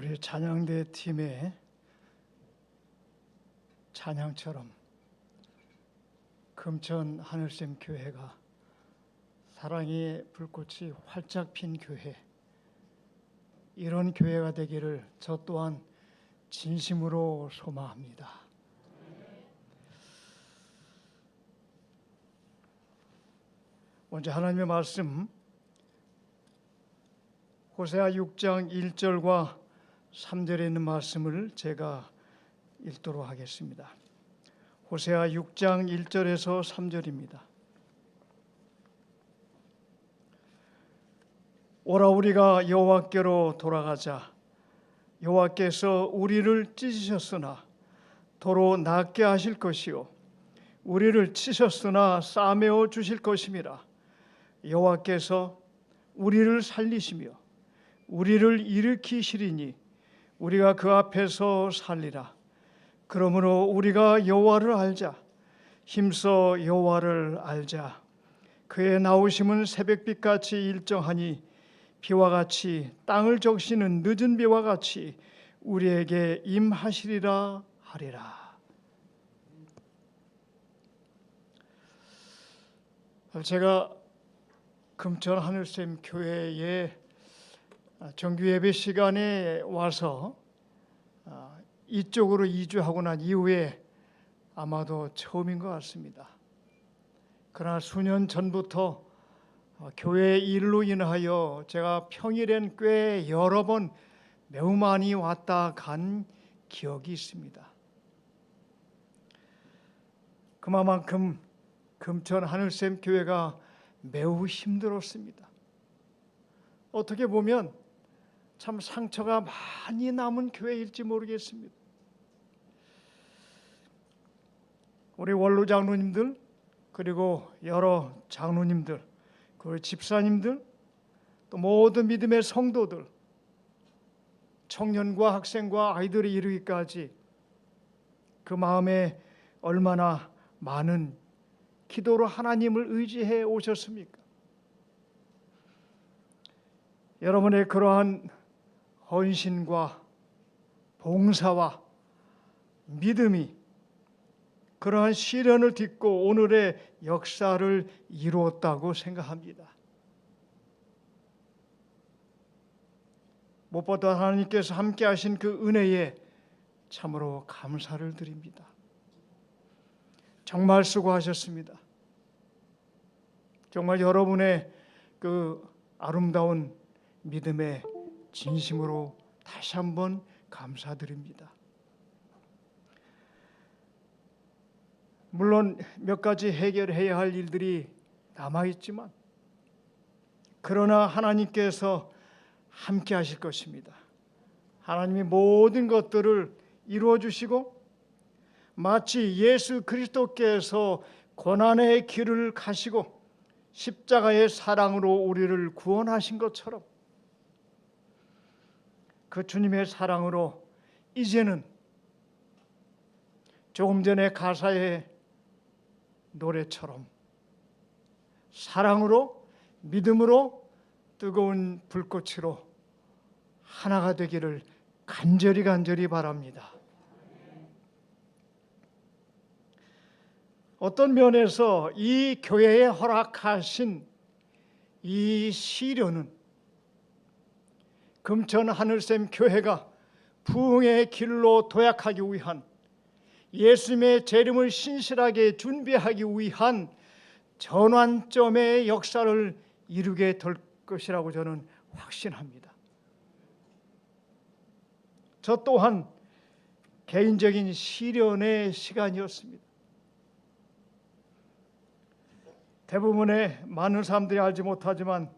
우리 찬양대 팀의 찬양처럼 금천 하늘샘 교회가 사랑의 불꽃이 활짝 핀 교회, 이런 교회가 되기를 저 또한 진심으로 소망합니다. 먼저 하나님의 말씀 호세아 6장 1절과 3절에 있는 말씀을 제가 읽도록 하겠습니다. 호세아 6장 1절에서 3절입니다. 오라 우리가 여호와께로 돌아가자. 여호와께서 우리를 찢으셨으나 도로 낫게 하실 것이요 우리를 치셨으나 싸매어 주실 것임이라. 여호와께서 우리를 살리시며 우리를 일으키시리니 우리가 그 앞에서 살리라. 그러므로 우리가 여호와를 알자. 힘써 여호와를 알자. 그의 나오심은 새벽빛같이 일정하니 비와 같이 땅을 적시는 늦은 비와 같이 우리에게 임하시리라 하리라. 제가 금천 하늘샘 교회에 정규 예배 시간에 와서 이쪽으로 이주하고 난 이후에 아마도 처음인 것 같습니다. 그러나 수년 전부터 교회 일로 인하여 제가 평일엔 꽤 여러 번 매우 많이 왔다 간 기억이 있습니다. 그만큼 금천 하늘샘 교회가 매우 힘들었습니다. 어떻게 보면 참 상처가 많이 남은 교회일지 모르겠습니다. 우리 원로 장로님들, 그리고 여러 장로님들, 그 집사님들, 또 모든 믿음의 성도들, 청년과 학생과 아이들이 이르기까지 그 마음에 얼마나 많은 기도로 하나님을 의지해 오셨습니까? 여러분의 그러한 헌신과 봉사와 믿음이 그러한 시련을 딛고 오늘의 역사를 이루었다고 생각합니다. 무엇보다 하나님께서 함께 하신 그 은혜에 참으로 감사를 드립니다. 정말 수고하셨습니다. 정말 여러분의 그 아름다운 믿음에 진심으로 다시 한번 감사드립니다. 물론 몇 가지 해결해야 할 일들이 남아있지만 그러나 하나님께서 함께 하실 것입니다. 하나님이 모든 것들을 이루어 주시고 마치 예수 그리스도께서 고난의 길을 가시고 십자가의 사랑으로 우리를 구원하신 것처럼 그 주님의 사랑으로 이제는 조금 전에 가사의 노래처럼 사랑으로, 믿음으로, 뜨거운 불꽃으로 하나가 되기를 간절히 바랍니다. 어떤 면에서 이 교회에 허락하신 이 시련은 금천 하늘샘 교회가 부흥의 길로 도약하기 위한, 예수님의 재림을 신실하게 준비하기 위한 전환점의 역사를 이루게 될 것이라고 저는 확신합니다. 저 또한 개인적인 시련의 시간이었습니다. 대부분의 많은 사람들이 알지 못하지만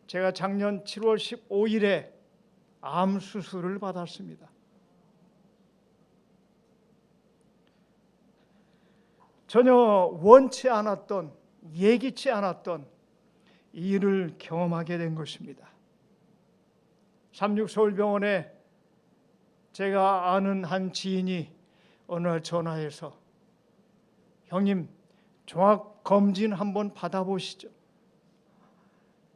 제가 작년 7월 15일에 암 수술을 받았습니다. 전혀 원치 않았던, 예기치 않았던 이 일을 경험하게 된 것입니다. 삼육서울병원에 제가 아는 한 지인이 어느 날 전화해서 형님 종합검진 한번 받아보시죠.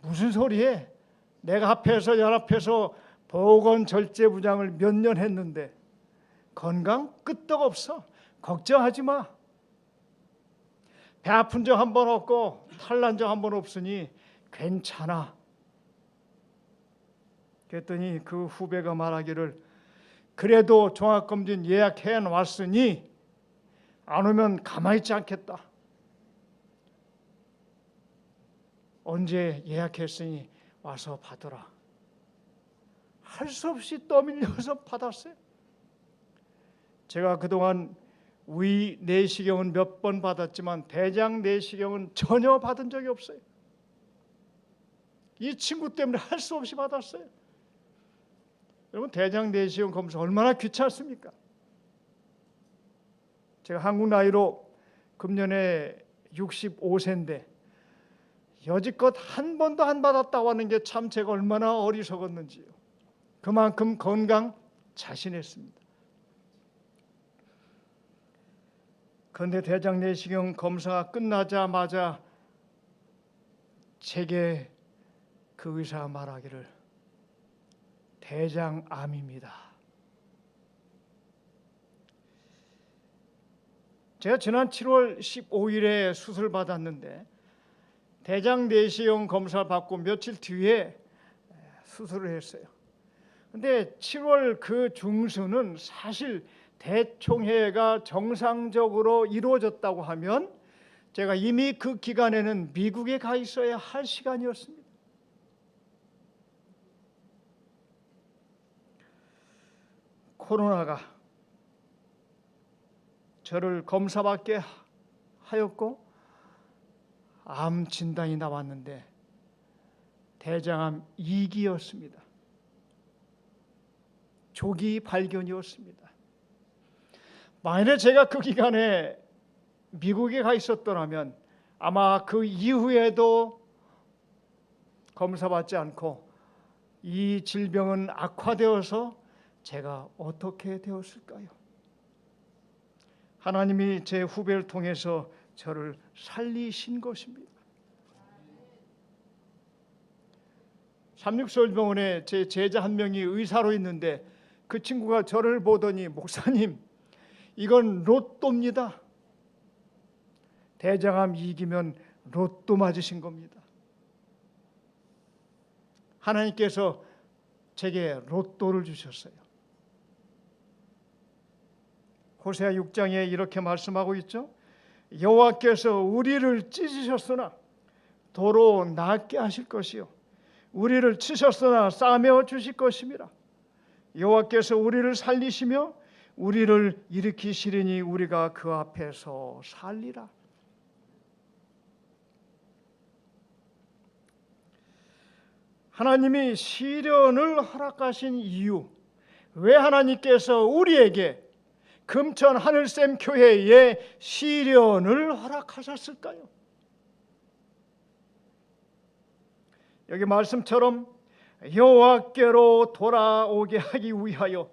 무슨 소리해? 내가 앞에서 연 앞에서 보건절제부장을 몇 년 했는데 건강 끄떡없어. 걱정하지 마. 배 아픈 적 한 번 없고 탈난 적 한 번 없으니 괜찮아. 그랬더니 그 후배가 말하기를 그래도 종합검진 예약해 놨으니 안 오면 가만히 있지 않겠다. 언제 예약했으니 와서 받으라. 할 수 없이 떠밀려서 받았어요. 제가 그동안 위 내시경은 몇 번 받았지만 대장 내시경은 전혀 받은 적이 없어요. 이 친구 때문에 할 수 없이 받았어요. 여러분, 대장 내시경 검사 얼마나 귀찮습니까? 제가 한국 나이로 금년에 65세인데 여지껏 한 번도 안 받았다고 하는 게 참 제가 얼마나 어리석었는지요. 그만큼 건강 자신했습니다. 그런데 대장 내시경 검사가 끝나자마자 제게 그 의사가 말하기를 대장암입니다. 제가 지난 7월 15일에 수술 받았는데 대장 내시경 검사를 받고 며칠 뒤에 수술을 했어요. 근데 7월 그 중순은 사실 대총회가 정상적으로 이루어졌다고 하면 제가 이미 그 기간에는 미국에 가 있어야 할 시간이었습니다. 코로나가 저를 검사받게 하였고 암 진단이 나왔는데 대장암 2기였습니다. 조기 발견이었습니다. 만약에 제가 그 기간에 미국에 가 있었더라면 아마 그 이후에도 검사받지 않고 이 질병은 악화되어서 제가 어떻게 되었을까요? 하나님이 제 후배를 통해서 저를 살리신 것입니다. 삼육서울병원에 제 제자 한 명이 의사로 있는데 그 친구가 저를 보더니 목사님, 이건 로또입니다. 대장암 2기면 로또 맞으신 겁니다. 하나님께서 제게 로또를 주셨어요. 호세아 6장에 이렇게 말씀하고 있죠. 여호와께서 우리를 찢으셨으나 도로 낫게 하실 것이요 우리를 치셨으나 싸매어 주실 것임이라. 여호와께서 우리를 살리시며 우리를 일으키시리니 우리가 그 앞에서 살리라. 하나님이 시련을 허락하신 이유, 왜 하나님께서 우리에게 금천 하늘샘 교회에 시련을 허락하셨을까요? 여기 말씀처럼 여호와께로 돌아오게 하기 위하여,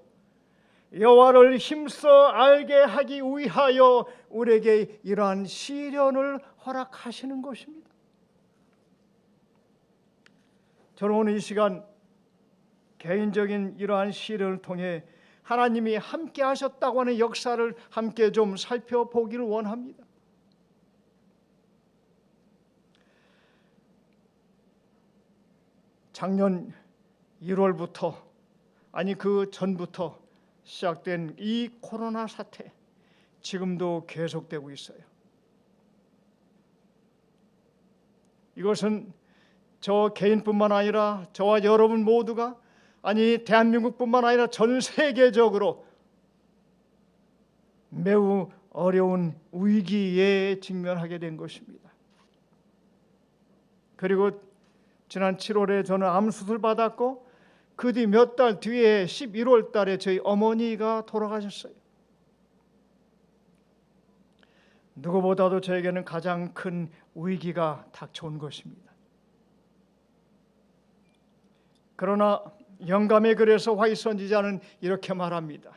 여호와를 힘써 알게 하기 위하여 우리에게 이러한 시련을 허락하시는 것입니다. 저는 오늘 이 시간 개인적인 이러한 시련을 통해 하나님이 함께 하셨다고 하는 역사를 함께 좀 살펴보기를 원합니다. 작년 1월부터 아니 그 전부터 시작된 이 코로나 사태 지금도 계속되고 있어요. 이것은 저 개인뿐만 아니라 저와 여러분 모두가, 아니 대한민국뿐만 아니라 전 세계적으로 매우 어려운 위기에 직면하게 된 것입니다. 그리고 지난 7월에 저는 암 수술 받았고 그 뒤 몇 달 뒤에 11월 달에 저희 어머니가 돌아가셨어요. 누구보다도 저에게는 가장 큰 위기가 닥쳐온 것입니다. 그러나 영감의 글에서 화이 선지자는 이렇게 말합니다.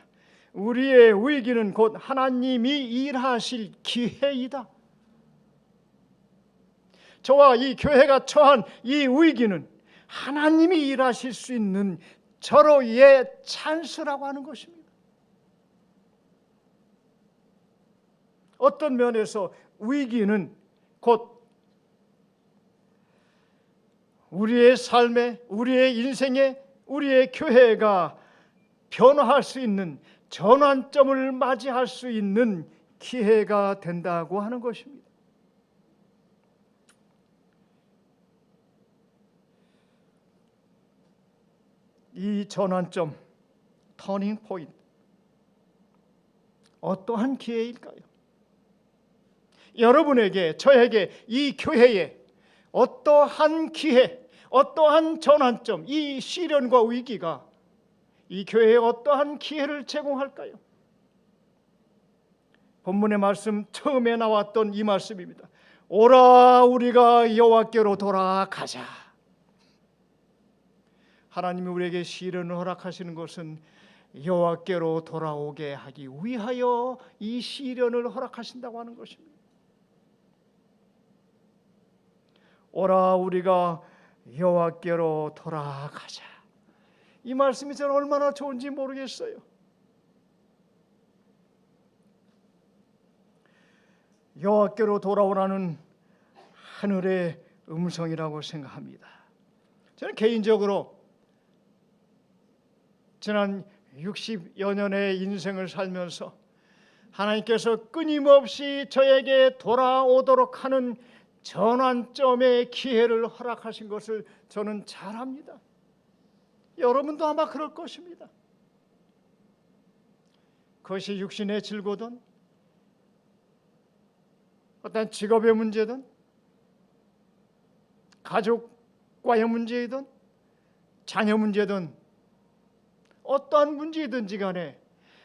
우리의 위기는 곧 하나님이 일하실 기회이다. 저와 이 교회가 처한 이 위기는 하나님이 일하실 수 있는 절호의 찬스라고 하는 것입니다. 어떤 면에서 위기는 곧 우리의 삶에, 우리의 인생에, 우리의 교회가 변화할 수 있는 전환점을 맞이할 수 있는 기회가 된다고 하는 것입니다. 이 전환점, 터닝 포인트, 어떠한 기회일까요? 여러분에게, 저에게, 이 교회에 어떠한 기회, 어떠한 전환점, 이 시련과 위기가 이 교회에 어떠한 기회를 제공할까요? 본문의 말씀 처음에 나왔던 이 말씀입니다. 오라 우리가 여호와께로 돌아가자. 하나님이 우리에게 시련을 허락하시는 것은 여호와께로 돌아오게 하기 위하여 이 시련을 허락하신다고 하는 것입니다. 오라 우리가 여호와께로 돌아가자. 이 말씀이 저는 얼마나 좋은지 모르겠어요. 여호와께로 돌아오라는 하늘의 음성이라고 생각합니다. 저는 개인적으로 지난 60여 년의 인생을 살면서 하나님께서 끊임없이 저에게 돌아오도록 하는 전환점의 기회를 허락하신 것을 저는 잘 압니다. 여러분도 아마 그럴 것입니다. 그것이 육신의 질고든 어떤 직업의 문제든 가족과의 문제이든 자녀 문제든 어떠한 문제이든지 간에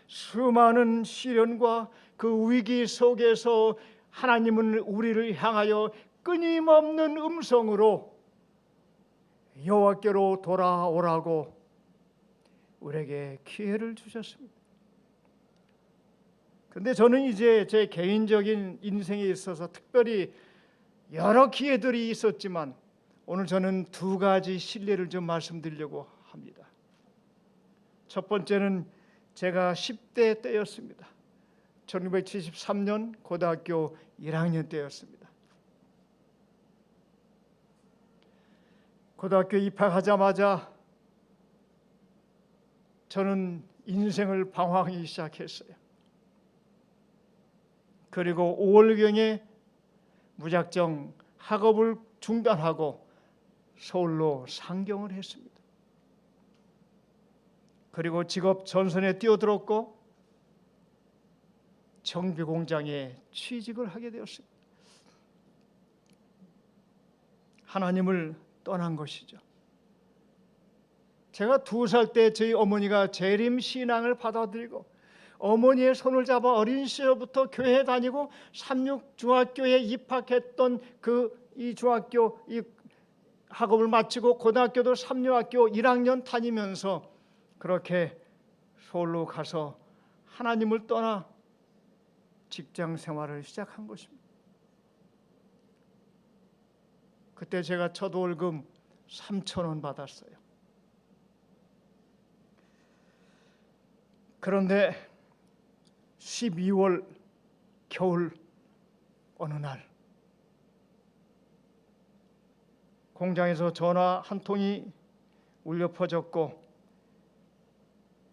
수많은 시련과 그 위기 속에서 하나님은 우리를 향하여 끊임없는 음성으로 여호와께로 돌아오라고 우리에게 기회를 주셨습니다. 그런데 저는 이제 제 개인적인 인생에 있어서 특별히 여러 기회들이 있었지만 오늘 저는 두 가지 실례를 좀 말씀드리려고 합니다. 첫 번째는 제가 10대 때였습니다. 1973년 고등학교 1학년 때였습니다. 고등학교 입학하자마자 저는 인생을 방황하기 시작했어요. 그리고 5월경에 무작정 학업을 중단하고 서울로 상경을 했습니다. 그리고 직업 전선에 뛰어들었고 정비공장에 취직을 하게 되었습니다. 하나님을 떠난 것이죠. 제가 2살 때 저희 어머니가 재림 신앙을 받아들이고 어머니의 손을 잡아 어린 시절부터 교회 다니고 삼육중학교에 입학했던 이 중학교 이 학업을 마치고 고등학교도 삼육학교 1학년 다니면서 그렇게 서울로 가서 하나님을 떠나 직장 생활을 시작한 것입니다. 그때 제가 첫 월급 3,000원 받았어요. 그런데 12월 겨울 어느 날 공장에서 전화 한 통이 울려 퍼졌고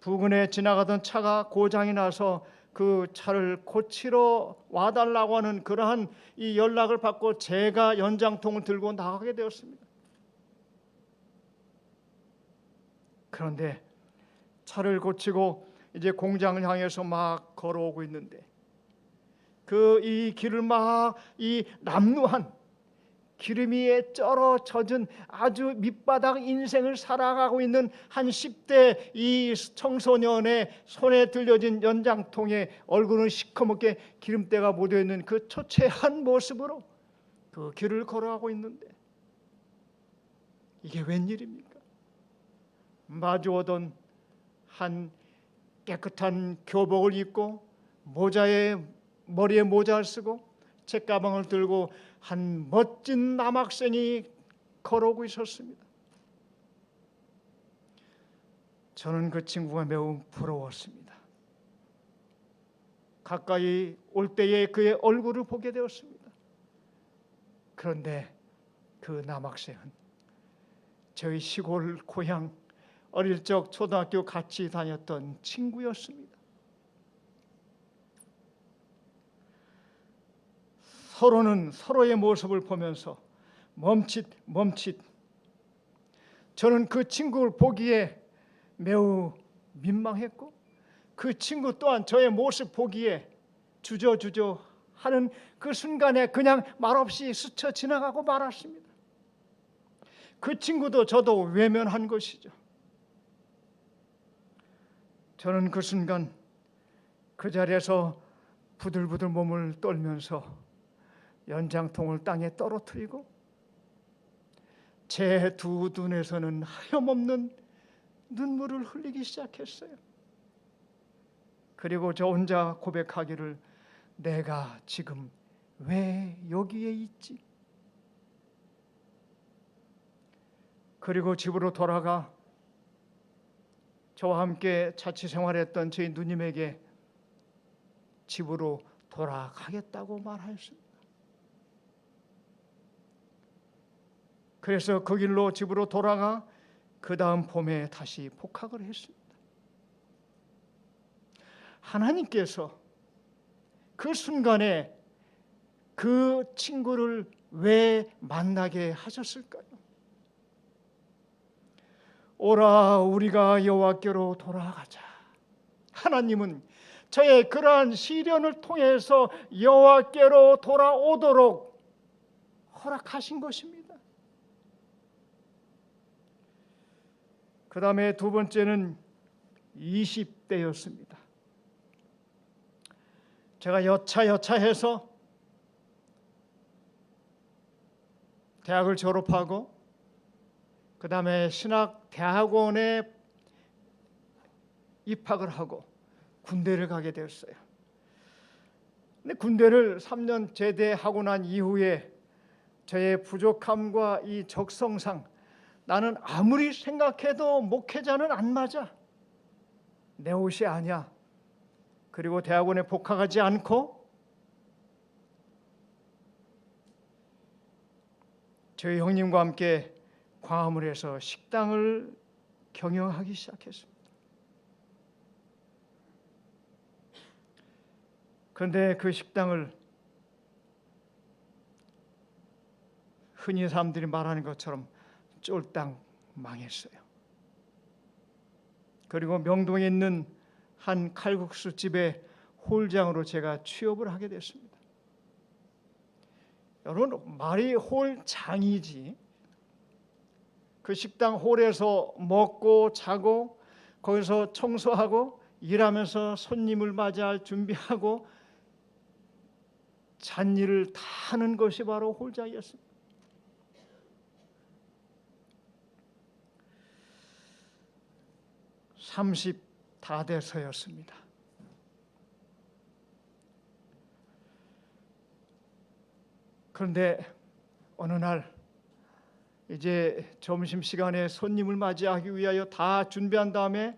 부근에 지나가던 차가 고장이 나서 그 차를 고치러 와달라고 하는 그러한 이 연락을 받고 제가 연장통을 들고 나가게 되었습니다. 그런데 차를 고치고 이제 공장을 향해서 막 걸어오고 있는데 이 길을 막 이 남루한 기름 위에 쩔어 젖은 아주 밑바닥 인생을 살아가고 있는 한 10대 이 청소년의 손에 들려진 연장통에 얼굴은 시커멓게 기름때가 묻어있는 그 초췌한 모습으로 그 길을 걸어가고 있는데 이게 웬일입니까? 마주오던 한 깨끗한 교복을 입고 머리에 모자를 쓰고 책가방을 들고 한 멋진 남학생이 걸어오고 있었습니다. 저는 그 친구가 매우 부러웠습니다. 가까이 올 때에 그의 얼굴을 보게 되었습니다. 그런데 그 남학생은 저희 시골 고향 어릴 적 초등학교 같이 다녔던 친구였습니다. 서로는 서로의 모습을 보면서 멈칫 저는 그 친구를 보기에 매우 민망했고 그 친구 또한 저의 모습 보기에 주저주저 하는 그 순간에 그냥 말없이 스쳐 지나가고 말았습니다. 그 친구도 저도 외면한 것이죠. 저는 그 순간 그 자리에서 부들부들 몸을 떨면서 연장통을 땅에 떨어뜨리고 제 두 눈에서는 하염없는 눈물을 흘리기 시작했어요. 그리고 저 혼자 고백하기를 내가 지금 왜 여기에 있지? 그리고 집으로 돌아가 저와 함께 자취 생활했던 저희 누님에게 집으로 돌아가겠다고 말하였습니다. 그래서 그 길로 집으로 돌아가 그 다음 봄에 다시 복학을 했습니다. 하나님께서 그 순간에 그 친구를 왜 만나게 하셨을까요? 오라 우리가 여호와께로 돌아가자. 하나님은 저의 그러한 시련을 통해서 여호와께로 돌아오도록 허락하신 것입니다. 그 다음에 두 번째는 20대였습니다. 제가 여차해서 대학을 졸업하고 그 다음에 신학대학원에 입학을 하고 군대를 가게 되었어요. 근데 군대를 3년 제대하고 난 이후에 저의 부족함과 이 적성상 나는 아무리 생각해도 목회자는 안 맞아. 내 옷이 아니야. 그리고 대학원에 복학하지 않고 저희 형님과 함께 광화문에서 식당을 경영하기 시작했습니다. 그런데 그 식당을 흔히 사람들이 말하는 것처럼 쫄딱 망했어요. 그리고 명동에 있는 한 칼국수 집의 홀장으로 제가 취업을 하게 됐습니다. 여러분, 말이 홀장이지. 그 식당 홀에서 먹고 자고 거기서 청소하고 일하면서 손님을 맞이할 준비하고 잔일을 다 하는 것이 바로 홀장이었습니다. (30) 다 돼서였습니다. 그런데 어느 날 이제 점심시간에 손님을 맞이하기 위하여 다 준비한 다음에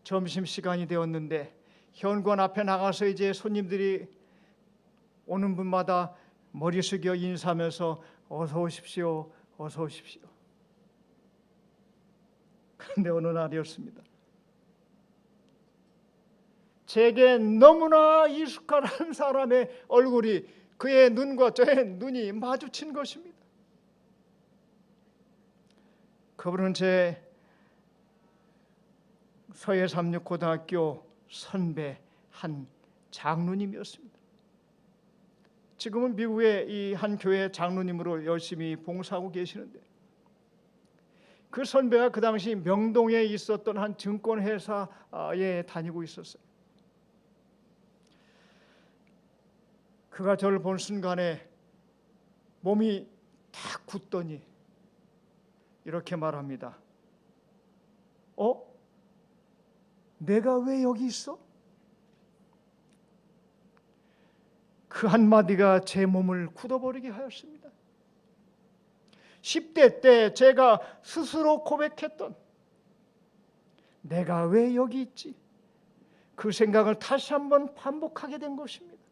점심시간이 되었는데 현관 앞에 나가서 이제 손님들이 오는 분마다 머리 숙여 인사하면서 어서 오십시오, 어서 오십시오. 그런데 어느 날이었습니다. 제게 너무나 익숙한 한 사람의 얼굴이 그의 눈과 저의 눈이 마주친 것입니다. 그분은 제 서해 삼육고등학교 선배 한 장로님이었습니다. 지금은 미국의 이 한 교회 장로님으로 열심히 봉사하고 계시는데 그 선배가 그 당시 명동에 있었던 한 증권회사에 다니고 있었어요. 그가 저를 본 순간에 몸이 탁 굳더니 이렇게 말합니다. 내가 왜 여기 있어? 그 한마디가 제 몸을 굳어버리게 하였습니다. 10대 때 제가 스스로 고백했던 내가 왜 여기 있지? 그 생각을 다시 한번 반복하게 된 것입니다.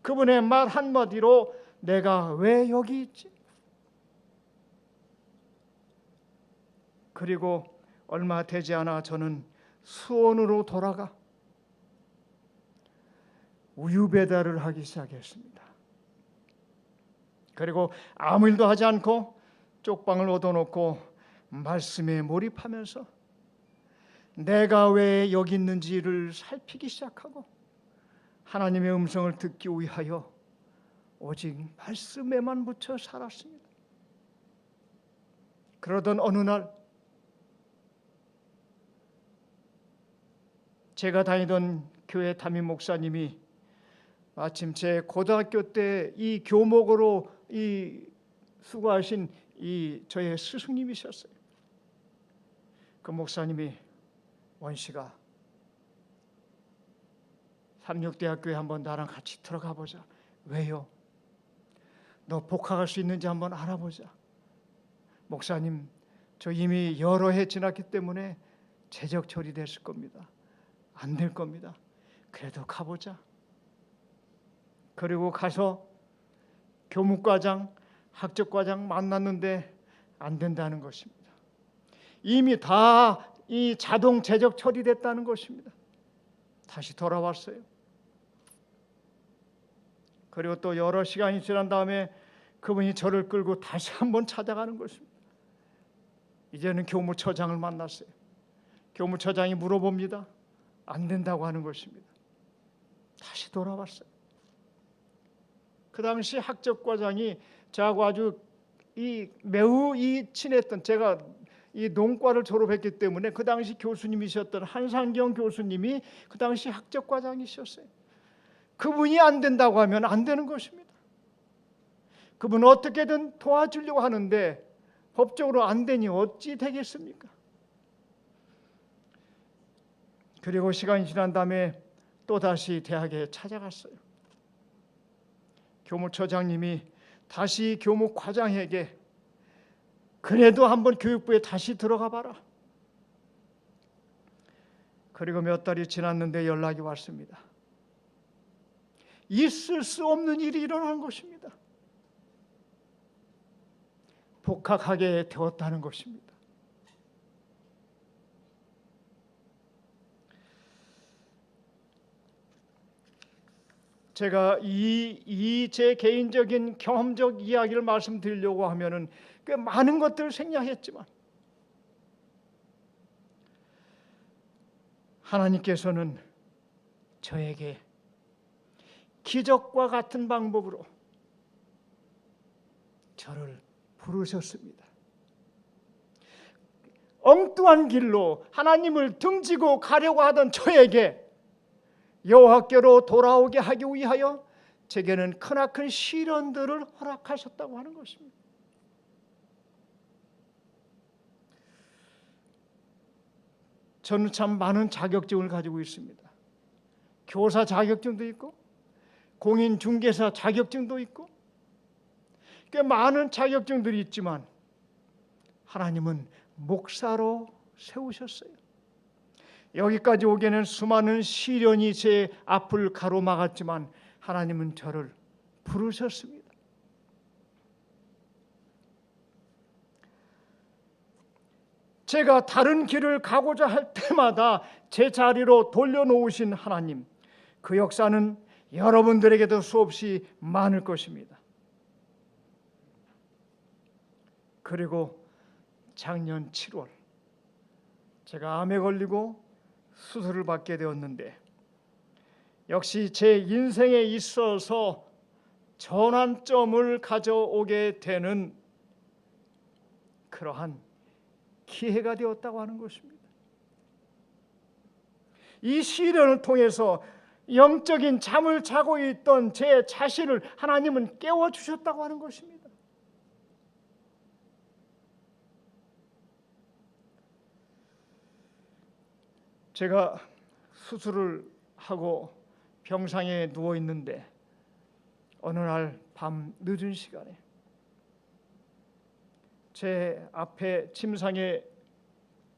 그분의 말 한마디로 내가 왜 여기 있지? 그리고 얼마 되지 않아 저는 수원으로 돌아가 우유 배달을 하기 시작했습니다. 그리고 아무 일도 하지 않고 쪽방을 얻어놓고 말씀에 몰입하면서 내가 왜 여기 있는지를 살피기 시작하고 하나님의 음성을 듣기 위하여 오직 말씀에만 묻혀 살았습니다. 그러던 어느 날 제가 다니던 교회 담임 목사님이 마침 제 고등학교 때 이 교목으로 수고하신 저의 스승님이셨어요. 그 목사님이 원씨가 삼육대학교에 한번 나랑 같이 들어가 보자. 왜요? 너 복학할 수 있는지 한번 알아보자. 목사님, 저 이미 여러 해 지났기 때문에 재적 처리됐을 겁니다. 안 될 겁니다. 그래도 가보자. 그리고 가서 교무과장, 학적과장 만났는데 안 된다는 것입니다. 이미 다 이 자동 재적 처리됐다는 것입니다. 다시 돌아왔어요. 그리고 또 여러 시간이 지난 다음에 그분이 저를 끌고 다시 한번 찾아가는 것입니다. 이제는 교무처장을 만났어요. 교무처장이 물어봅니다. 안 된다고 하는 것입니다. 다시 돌아왔어요. 그 당시 학적과장이 저하고 아주 매우 친했던, 제가 이 농과를 졸업했기 때문에 그 당시 교수님이셨던 한상경 교수님이 그 당시 학적과장이셨어요. 그분이 안 된다고 하면 안 되는 것입니다. 그분은 어떻게든 도와주려고 하는데 법적으로 안 되니 어찌 되겠습니까? 그리고 시간이 지난 다음에 또다시 대학에 찾아갔어요. 교무처장님이 다시 교무과장에게 그래도 한번 교육부에 다시 들어가 봐라. 그리고 몇 달이 지났는데 연락이 왔습니다. 있을 수 없는 일이 일어난 것입니다. 복학하게 되었다는 것입니다. 제가 제 개인적인 경험적 이야기를 말씀드리려고 하면은 꽤 많은 것들을 생략했지만 하나님께서는 저에게 기적과 같은 방법으로 저를 부르셨습니다. 엉뚱한 길로 하나님을 등지고 가려고 하던 저에게 여호와께로 돌아오게 하기 위하여 제게는 크나큰 시련들을 허락하셨다고 하는 것입니다. 저는 참 많은 자격증을 가지고 있습니다. 교사 자격증도 있고 공인중개사 자격증도 있고 꽤 많은 자격증들이 있지만 하나님은 목사로 세우셨어요. 여기까지 오기에는 수많은 시련이 제 앞을 가로막았지만 하나님은 저를 부르셨습니다. 제가 다른 길을 가고자 할 때마다 제 자리로 돌려놓으신 하나님, 그 역사는 여러분들에게도 수없이 많을 것입니다. 그리고 작년 7월 제가 암에 걸리고 수술을 받게 되었는데 역시 제 인생에 있어서 전환점을 가져오게 되는 그러한 기회가 되었다고 하는 것입니다. 이 시련을 통해서 영적인 잠을 자고 있던 제 자신을 하나님은 깨워주셨다고 하는 것입니다. 제가 수술을 하고 병상에 누워 있는데 어느 날 밤 늦은 시간에 제 앞에 침상에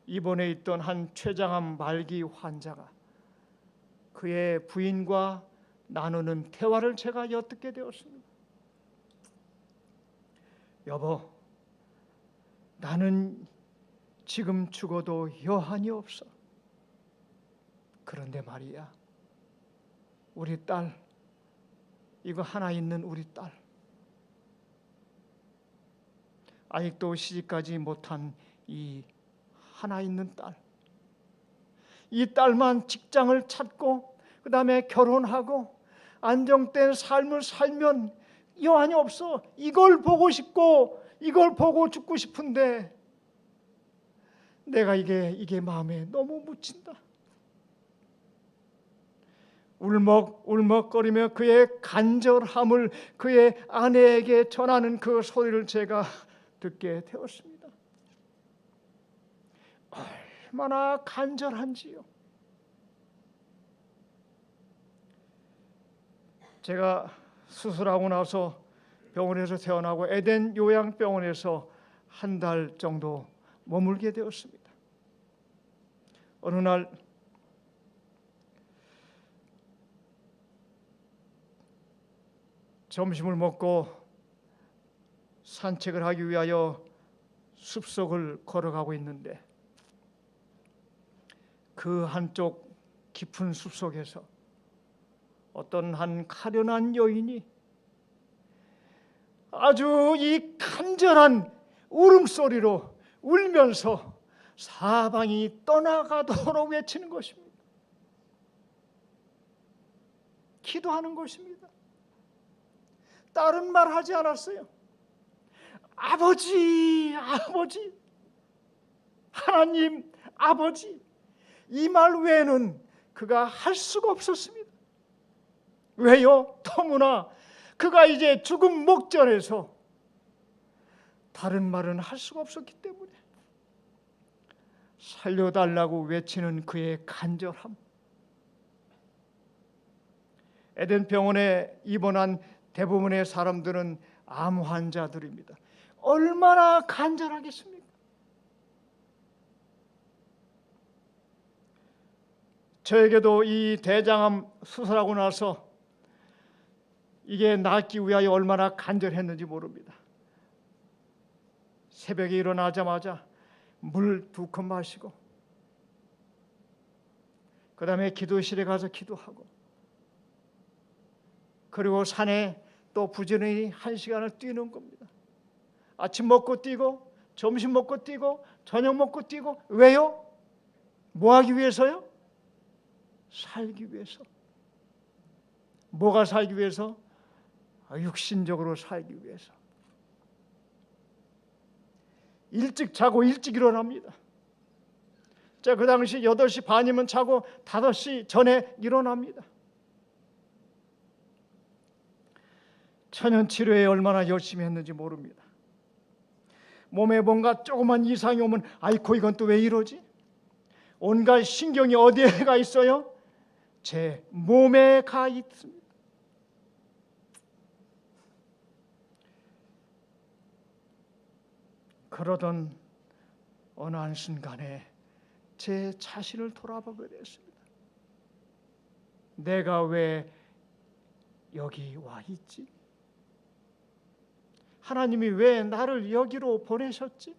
입원해 있던 한 췌장암 말기 환자가 그의 부인과 나누는 대화를 제가 엿듣게 되었습니다. 여보, 나는 지금 죽어도 여한이 없어. 그런데 말이야, 우리 딸, 이거 하나 있는 우리 딸, 아직도 시집가지 못한 이 하나 있는 딸, 이 딸만 직장을 찾고 그 다음에 결혼하고 안정된 삶을 살면 여한이 없어. 이걸 보고 싶고 이걸 보고 죽고 싶은데 내가 이게 마음에 너무 묻힌다. 울먹울먹거리며 그의 간절함을 그의 아내에게 전하는 그 소리를 제가 듣게 되었습니다. 얼마나 간절한지요. 제가 수술하고 나서 병원에서 퇴원하고 에덴 요양병원에서 한 달 정도 머물게 되었습니다. 어느 날 점심을 먹고 산책을 하기 위하여 숲속을 걸어가고 있는데 그 한쪽 깊은 숲속에서 어떤 한 가련한 여인이 아주 이 간절한 울음소리로 울면서 사방이 떠나가도록 외치는 것입니다. 기도하는 것입니다. 다른 말 하지 않았어요. 아버지, 아버지, 하나님, 아버지, 이 말 외에는 그가 할 수가 없었습니다. 왜요? 너무나 그가 이제 죽음 목전에서 다른 말은 할 수가 없었기 때문에 살려달라고 외치는 그의 간절함. 에덴 병원에 입원한 대부분의 사람들은 암 환자들입니다. 얼마나 간절하겠습니까? 저에게도 이 대장암 수술하고 나서 이게 낫기 위하여 얼마나 간절했는지 모릅니다. 새벽에 일어나자마자 물 2컵 마시고 그 다음에 기도실에 가서 기도하고 그리고 산에 또 부지런히 1시간을 뛰는 겁니다. 아침 먹고 뛰고 점심 먹고 뛰고 저녁 먹고 뛰고. 왜요? 뭐 하기 위해서요? 살기 위해서. 뭐가 살기 위해서? 육신적으로 살기 위해서. 일찍 자고 일찍 일어납니다. 자, 그 당시 8시 반이면 자고 5시 전에 일어납니다. 천연치료에 얼마나 열심히 했는지 모릅니다. 몸에 뭔가 조그만 이상이 오면 아이고 이건 또 왜 이러지? 온갖 신경이 어디에 가 있어요? 제 몸에 가 있습니다. 그러던 어느 한순간에 제 자신을 돌아보게 됐습니다. 내가 왜 여기 와 있지? 하나님이 왜 나를 여기로 보내셨지?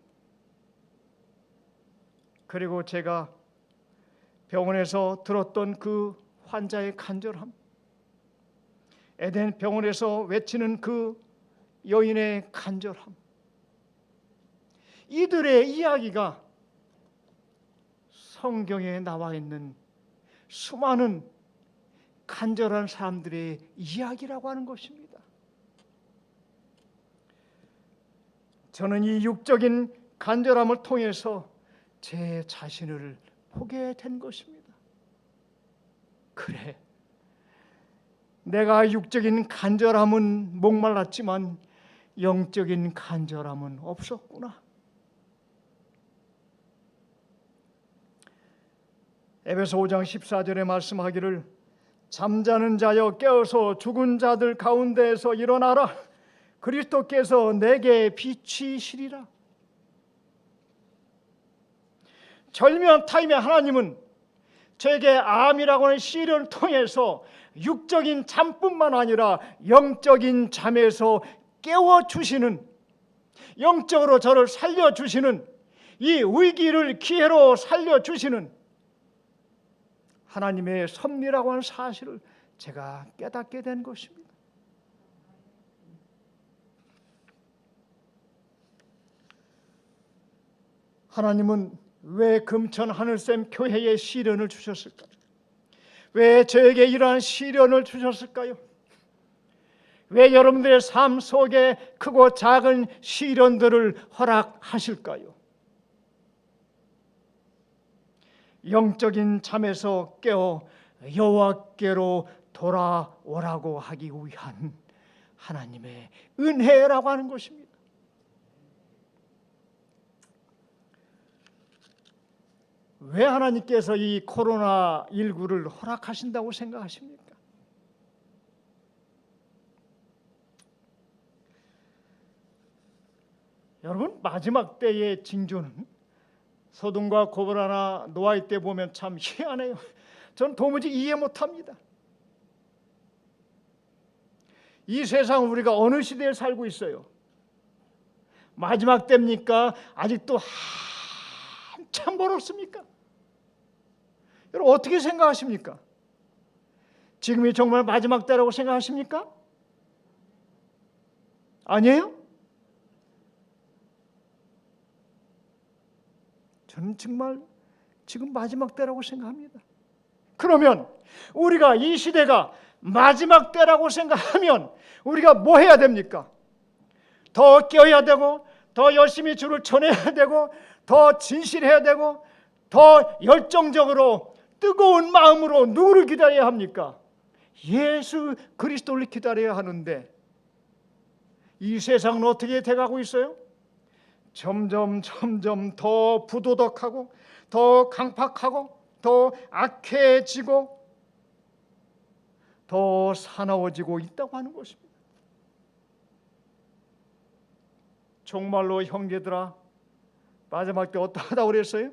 그리고 제가 병원에서 들었던 그 환자의 간절함, 에덴 병원에서 외치는 그 여인의 간절함, 이들의 이야기가 성경에 나와 있는 수많은 간절한 사람들의 이야기라고 하는 것입니다. 저는 이 육적인 간절함을 통해서 제 자신을 보게 된 것입니다. 그래, 내가 육적인 간절함은 목말랐지만 영적인 간절함은 없었구나. 에베소 5장 14절에 말씀하기를 잠자는 자여 깨어서 죽은 자들 가운데에서 일어나라. 그리스도께서 내게 비치시리라. 절묘한 타임에 하나님은 저에게 암이라고 하는 시련을 통해서 육적인 잠뿐만 아니라 영적인 잠에서 깨워주시는, 영적으로 저를 살려주시는, 이 위기를 기회로 살려주시는 하나님의 섭리라고 하는 사실을 제가 깨닫게 된 것입니다. 하나님은 왜 금천 하늘샘 교회에 시련을 주셨을까요? 왜 저에게 이러한 시련을 주셨을까요? 왜 여러분들의 삶 속에 크고 작은 시련들을 허락하실까요? 영적인 잠에서 깨어 여호와께로 돌아오라고 하기 위한 하나님의 은혜라고 하는 것입니다. 왜 하나님께서 이 코로나19를 허락하신다고 생각하십니까? 여러분, 마지막 때의 징조는 소돔과 고모라나 노아의 때 보면 참 희한해요. 저는 도무지 이해 못합니다. 이 세상 우리가 어느 시대에 살고 있어요? 마지막 때입니까? 아직도 한참 멀었습니까? 여러분 어떻게 생각하십니까? 지금이 정말 마지막 때라고 생각하십니까? 아니에요? 저는 정말 지금 마지막 때라고 생각합니다. 그러면 우리가 이 시대가 마지막 때라고 생각하면 우리가 뭐 해야 됩니까? 더 깨어야 되고, 더 열심히 주를 전해야 되고, 더 진실해야 되고, 더 열정적으로 뜨거운 마음으로 누구를 기다려야 합니까? 예수 그리스도를 기다려야 하는데 이 세상은 어떻게 돼가고 있어요? 점점 더 부도덕하고 더 강팍하고 더 악해지고 더 사나워지고 있다고 하는 것입니다. 정말로 형제들아, 마지막 때 어떠하다고 그랬어요?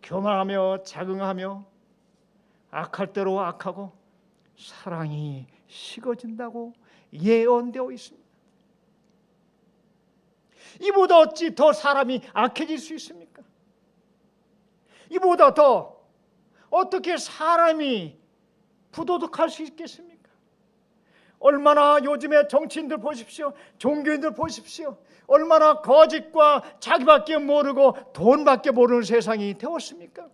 교만하며 자긍하며 악할 대로 악하고 사랑이 식어진다고 예언되어 있습니다. 이보다 어찌 더 사람이 악해질 수 있습니까? 이보다 더 어떻게 사람이 부도덕할 수 있겠습니까? 얼마나 요즘에 정치인들 보십시오. 종교인들 보십시오. 얼마나 거짓과 자기밖에 모르고 돈밖에 모르는 세상이 되었습니까?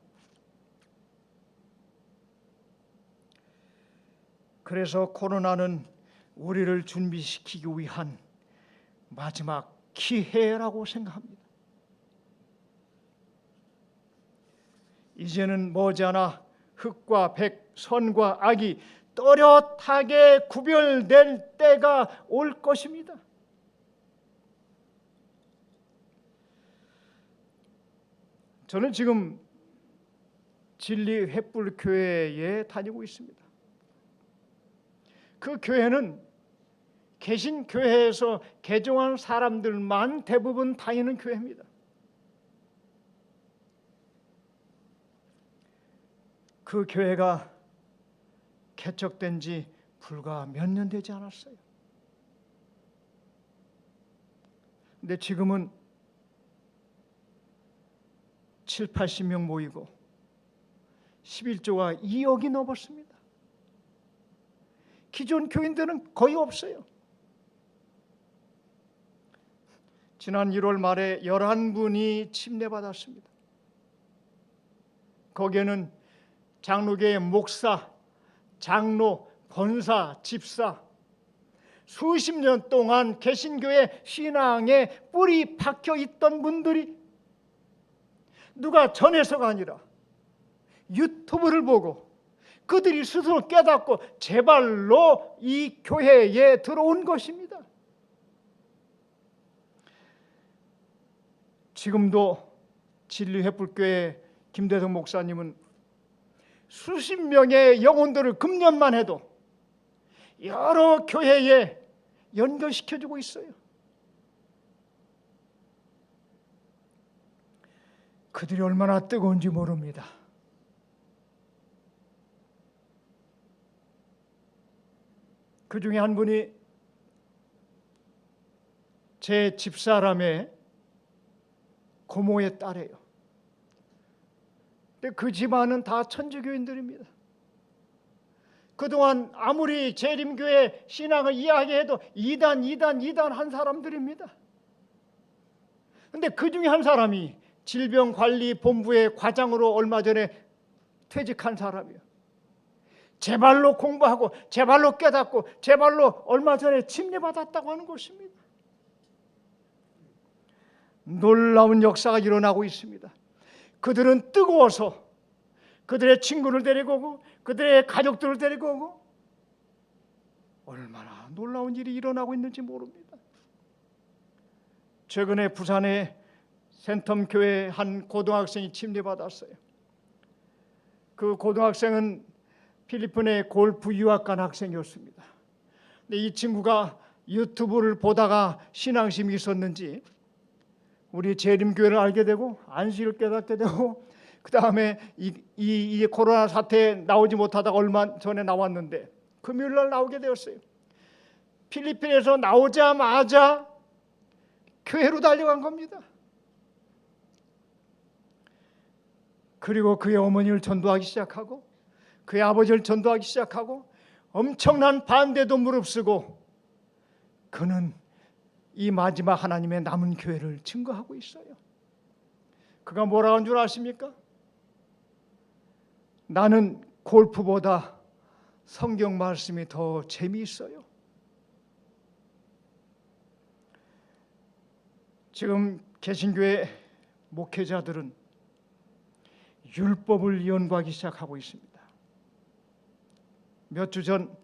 그래서 코로나는 우리를 준비시키기 위한 마지막 기회라고 생각합니다. 이제는 머지않아 흑과 백, 선과 악이 또렷하게 구별될 때가 올 것입니다. 저는 지금 진리 횃불 교회에 다니고 있습니다. 그 교회는 개신 교회에서 개종한 사람들만 대부분 다니는 교회입니다. 그 교회가 개척된 지 불과 몇 년 되지 않았어요. 근데 지금은 7, 80명 모이고 11조가 2억이 넘었습니다. 기존 교인들은 거의 없어요. 지난 1월 말에 11분이 침례받았습니다. 거기에는 장로교의 목사, 장로, 권사, 집사, 수십 년 동안 개신교의 신앙에 뿌리 박혀 있던 분들이 누가 전해서가 아니라 유튜브를 보고 그들이 스스로 깨닫고 제발로 이 교회에 들어온 것입니다. 지금도 진리 횃불교회 김대성 목사님은 수십 명의 영혼들을 금년만 해도 여러 교회에 연결시켜주고 있어요. 그들이 얼마나 뜨거운지 모릅니다. 그 중에 한 분이 제 집사람의 고모의 딸이에요. 근데 그 집안은 다 천주교인들입니다. 그동안 아무리 재림교회 신앙을 이야기해도 이단 한 사람들입니다. 근데 그 중에 한 사람이 질병관리본부의 과장으로 얼마 전에 퇴직한 사람이에요. 제 발로 공부하고 제 발로 깨닫고 제 발로 얼마 전에 침례받았다고 하는 것입니다. 놀라운 역사가 일어나고 있습니다. 그들은 뜨거워서 그들의 친구를 데리고 오고 그들의 가족들을 데리고 오고 얼마나 놀라운 일이 일어나고 있는지 모릅니다. 최근에 부산의 센텀 교회 한 고등학생이 침례받았어요. 그 고등학생은 필리핀에 골프 유학 간 학생이었습니다. 근데 이 친구가 유튜브를 보다가 신앙심이 있었는지 우리 재림교회를 알게 되고 안식을 깨닫게 되고 그 다음에 이 코로나 사태에 나오지 못하다가 얼마 전에 나왔는데 금요일 날 나오게 되었어요. 필리핀에서 나오자마자 교회로 달려간 겁니다. 그리고 그의 어머니를 전도하기 시작하고 그의 아버지를 전도하기 시작하고 엄청난 반대도 무릅쓰고 그는 이 마지막 하나님의 남은 교회를 증거하고 있어요. 그가 뭐라고 한 줄 아십니까? 나는 골프보다 성경 말씀이 더 재미있어요. 지금 개신교회 목회자들은 율법을 연구하기 시작하고 있습니다. 몇 주 전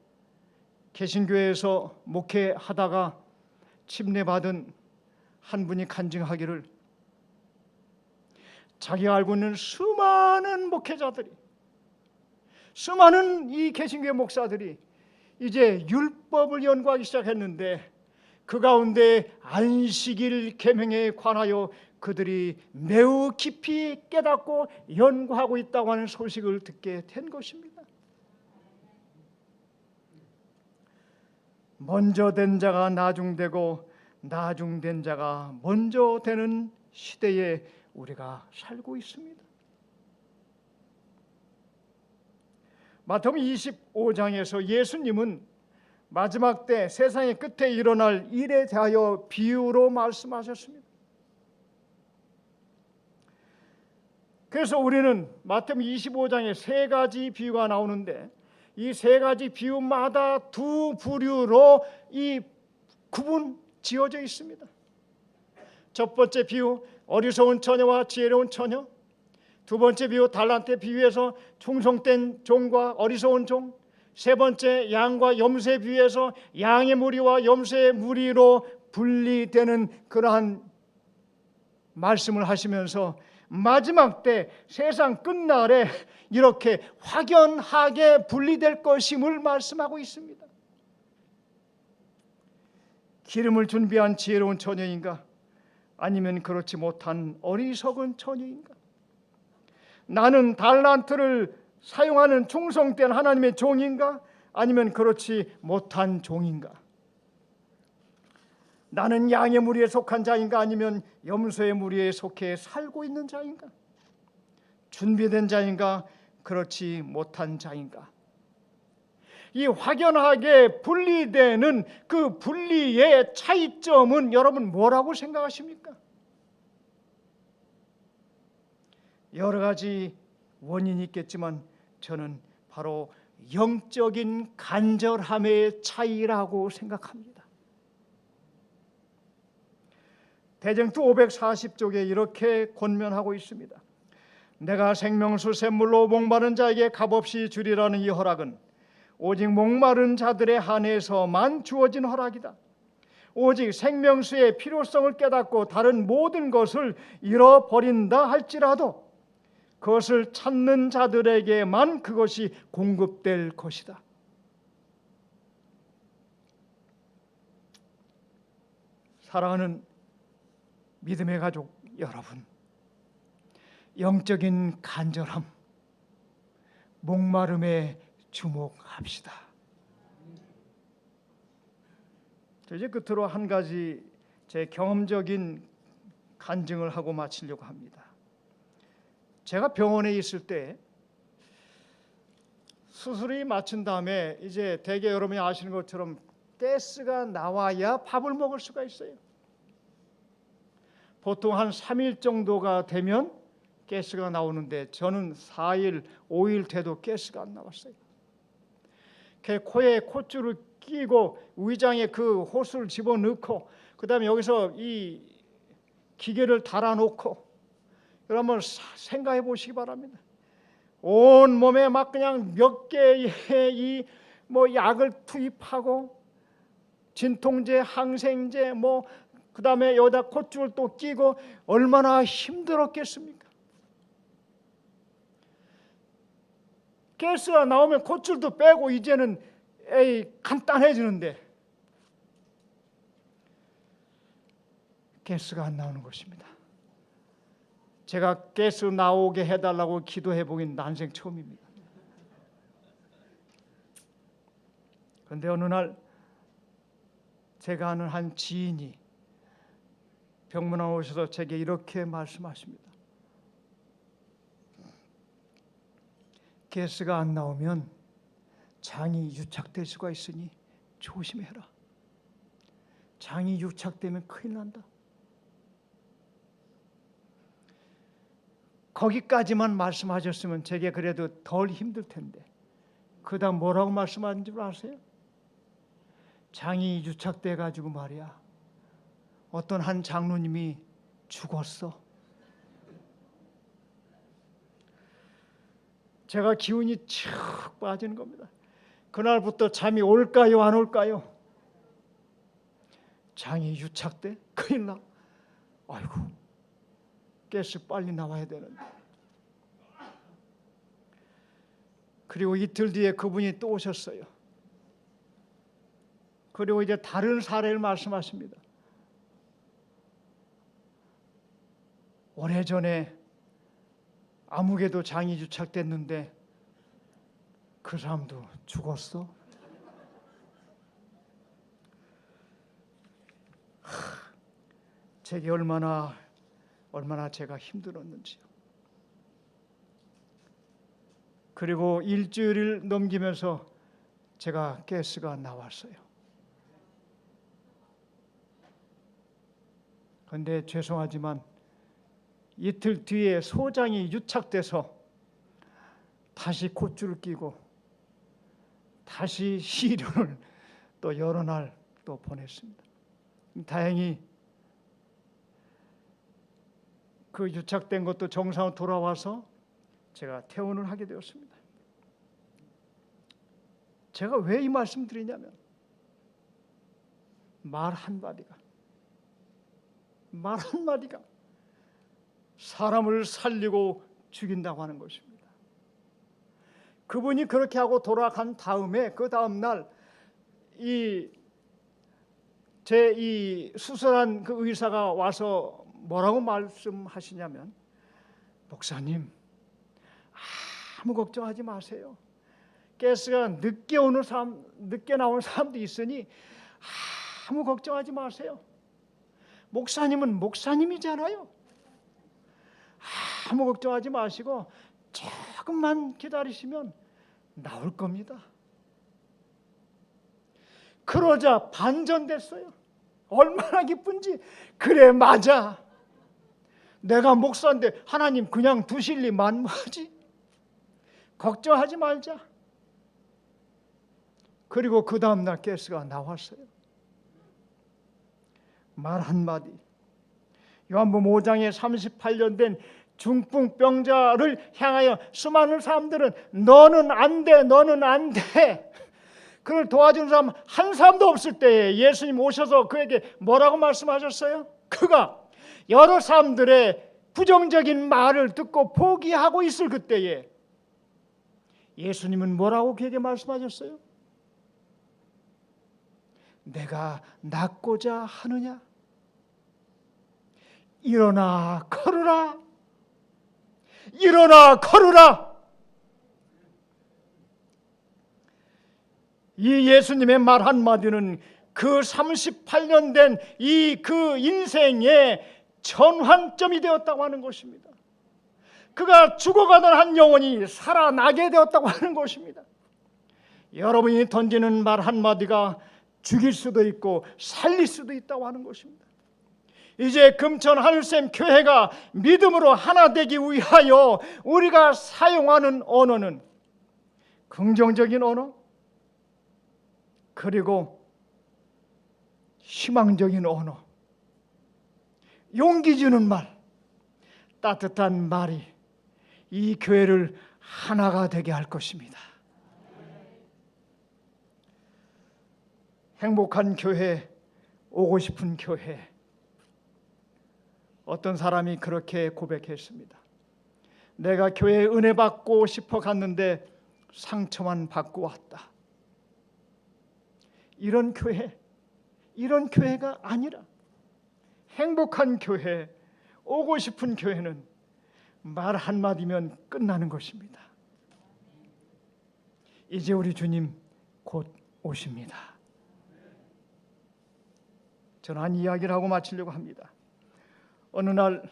개신교회에서 목회하다가 침례받은 한 분이 간증하기를 자기가 알고 있는 수많은 목회자들이 수많은 이 개신교회 목사들이 이제 율법을 연구하기 시작했는데 그 가운데 안식일 계명에 관하여 그들이 매우 깊이 깨닫고 연구하고 있다고 하는 소식을 듣게 된 것입니다. 먼저 된 자가 나중되고 나중된 자가 먼저 되는 시대에 우리가 살고 있습니다. 마태복음 25장에서 예수님은 마지막 때 세상의 끝에 일어날 일에 대하여 비유로 말씀하셨습니다. 그래서 우리는 마태복음 25장에 세 가지 비유가 나오는데 이 세 가지 비유마다 두 부류로 이 구분 지어져 있습니다. 첫 번째 비유 어리석은 처녀와 지혜로운 처녀, 두 번째 비유 달란트 비유에서 충성된 종과 어리석은 종, 세 번째 양과 염소의 비유에서 양의 무리와 염소의 무리로 분리되는 그러한 말씀을 하시면서 마지막 때 세상 끝날에 이렇게 확연하게 분리될 것임을 말씀하고 있습니다. 기름을 준비한 지혜로운 처녀인가? 아니면 그렇지 못한 어리석은 처녀인가? 나는 달란트를 사용하는 충성된 하나님의 종인가? 아니면 그렇지 못한 종인가? 나는 양의 무리에 속한 자인가? 아니면 염소의 무리에 속해 살고 있는 자인가? 준비된 자인가? 그렇지 못한 자인가? 이 확연하게 분리되는 그 분리의 차이점은 여러분 뭐라고 생각하십니까? 여러 가지 원인이 있겠지만 저는 바로 영적인 간절함의 차이라고 생각합니다. 대쟁투 540쪽에 이렇게 권면하고 있습니다. 내가 생명수 샘물로 목마른 자에게 값없이 주리라는 이 허락은 오직 목마른 자들에 한해서만 주어진 허락이다. 오직 생명수의 필요성을 깨닫고 다른 모든 것을 잃어버린다 할지라도 그것을 찾는 자들에게만 그것이 공급될 것이다. 사랑하는 믿음의 가족 여러분, 영적인 간절함, 목마름에 주목합시다. 이제 끝으로 한 가지 제 경험적인 간증을 하고 마치려고 합니다. 제가 병원에 있을 때 수술이 마친 다음에 이제 대개 여러분이 아시는 것처럼 가스가 나와야 밥을 먹을 수가 있어요. 보통 한 3일 정도가 되면 가스가 나오는데 저는 4일, 5일 돼도 가스가 안 나왔어요. 코에 콧줄을 끼고 위장에 그 호스를 집어넣고 그다음에 여기서 이 기계를 달아놓고 여러분 생각해 보시기 바랍니다. 온 몸에 막 그냥 몇 개의 이 약을 투입하고 진통제, 항생제 그다음에 여기다 콧줄을 또 끼고 얼마나 힘들었겠습니까? 가스가 나오면 콧줄도 빼고 이제는 간단해지는데 가스가 안 나오는 것입니다. 제가 가스 나오게 해달라고 기도해 보긴 난생 처음입니다. 그런데 어느 날 제가 아는 한 지인이 병문안 오셔서 제게 이렇게 말씀하십니다. 가스가 안 나오면 장이 유착될 수가 있으니 조심해라. 장이 유착되면 큰일 난다. 거기까지만 말씀하셨으면 제게 그래도 덜 힘들 텐데 그 다음 뭐라고 말씀하신 줄 아세요? 장이 유착돼 가지고 말이야 어떤 한 장로님이 죽었어. 제가 기운이 쭉 빠지는 겁니다. 그날부터 잠이 올까요 안 올까요? 장이 유착돼? 큰일 나. 아이고 가스 빨리 나와야 되는데. 그리고 이틀 뒤에 그분이 또 오셨어요. 그리고 이제 다른 사례를 말씀하십니다. 오래전에 아무개도 장이 유착됐는데 그 사람도 죽었어. 제게 얼마나 제가 힘들었는지요. 그리고 일주일을 넘기면서 제가 가스가 나왔어요. 그런데 죄송하지만 이틀 뒤에 소장이 유착돼서 다시 콧줄을 끼고 다시 시련을 또 여러 날 또 보냈습니다. 다행히 그 유착된 것도 정상으로 돌아와서 제가 퇴원을 하게 되었습니다. 제가 왜 이 말씀 드리냐면 말 한마디가 사람을 살리고 죽인다고 하는 것입니다. 그분이 그렇게 하고 돌아간 다음에 그 다음 날 제 수술한 그 의사가 와서 뭐라고 말씀하시냐면 목사님 아무 걱정하지 마세요. 가스가 늦게 나오는 사람도 있으니 아무 걱정하지 마세요. 목사님은 목사님이잖아요. 아무 걱정하지 마시고 조금만 기다리시면 나올 겁니다. 그러자 반전됐어요. 얼마나 기쁜지. 그래 맞아. 내가 목사인데 하나님 그냥 두실 리 만무하지. 걱정하지 말자. 그리고 그 다음 날 가스가 나왔어요. 말 한마디. 요한복음 5장에 38년 된 중풍병자를 향하여 수많은 사람들은 너는 안 돼. 그를 도와주는 사람 한 사람도 없을 때에 예수님 오셔서 그에게 뭐라고 말씀하셨어요? 그가 여러 사람들의 부정적인 말을 듣고 포기하고 있을 그때에 예수님은 뭐라고 그에게 말씀하셨어요? 내가 낫고자 하느냐? 일어나 걸으라. 일어나 걸으라. 이 예수님의 말 한마디는 그 38년 된 그 인생의 전환점이 되었다고 하는 것입니다. 그가 죽어가던 한 영혼이 살아나게 되었다고 하는 것입니다. 여러분이 던지는 말 한마디가 죽일 수도 있고 살릴 수도 있다고 하는 것입니다. 이제 금천 하늘샘 교회가 믿음으로 하나 되기 위하여 우리가 사용하는 언어는 긍정적인 언어, 그리고 희망적인 언어, 용기 주는 말, 따뜻한 말이 이 교회를 하나가 되게 할 것입니다. 행복한 교회, 오고 싶은 교회. 어떤 사람이 그렇게 고백했습니다. 내가 교회에 은혜 받고 싶어 갔는데 상처만 받고 왔다. 이런 교회가 아니라 행복한 교회, 오고 싶은 교회는 말 한마디면 끝나는 것입니다. 이제 우리 주님 곧 오십니다. 저는 한 이야기를 하고 마치려고 합니다. 어느 날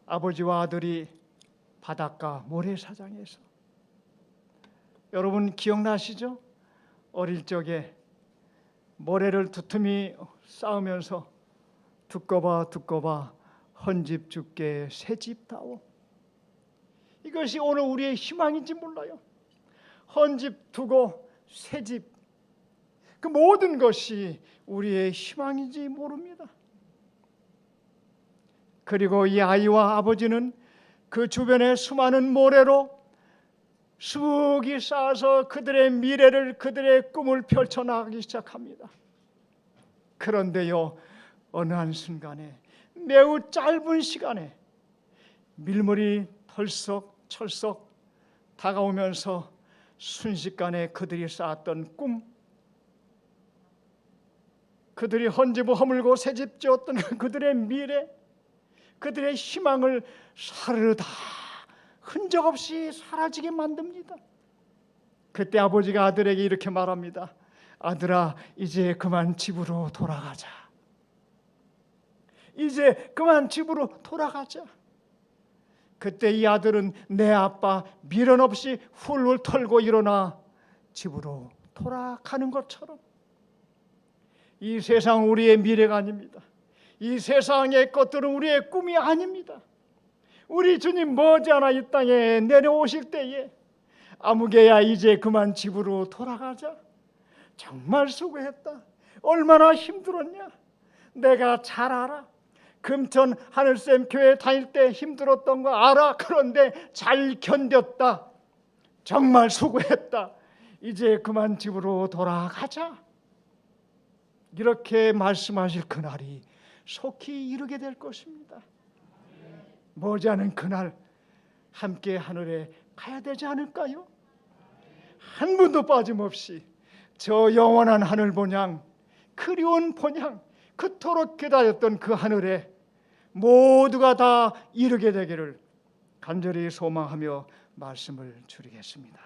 아버지와 아들이 바닷가 모래사장에서, 여러분 기억나시죠? 어릴 적에 모래를 두툼히 쌓으면서 두꺼봐 헌집 죽게 새집다오. 이것이 오늘 우리의 희망인지 몰라요. 헌집 두고 새집, 그 모든 것이 우리의 희망인지 모릅니다. 그리고 이 아이와 아버지는 그 주변의 수많은 모래로 수북이 쌓아서 그들의 미래를, 그들의 꿈을 펼쳐나가기 시작합니다. 그런데요, 어느 한순간에, 매우 짧은 시간에 밀물이 털썩철썩 다가오면서 순식간에 그들이 쌓았던 꿈, 그들이 헌집을 허물고 새집 지었던 그들의 미래, 그들의 희망을 사르르 다 흔적 없이 사라지게 만듭니다. 그때 아버지가 아들에게 이렇게 말합니다. 아들아, 이제 그만 집으로 돌아가자. 이제 그만 집으로 돌아가자. 그때 이 아들은 내 아빠 미련 없이 훌훌 털고 일어나 집으로 돌아가는 것처럼, 이 세상 우리의 미래가 아닙니다. 이 세상의 것들은 우리의 꿈이 아닙니다. 우리 주님 머지않아 이 땅에 내려오실 때에 아무개야 이제 그만 집으로 돌아가자. 정말 수고했다. 얼마나 힘들었냐. 내가 잘 알아. 금천 하늘샘 교회 다닐 때 힘들었던 거 알아. 그런데 잘 견뎠다. 정말 수고했다. 이제 그만 집으로 돌아가자. 이렇게 말씀하실 그날이 속히 이르게 될 것입니다. 머지않은 그날 함께 하늘에 가야 되지 않을까요? 한 분도 빠짐없이 저 영원한 하늘 본향, 그리운 본향, 그토록 기다렸던 그 하늘에 모두가 다 이르게 되기를 간절히 소망하며 말씀을 드리겠습니다.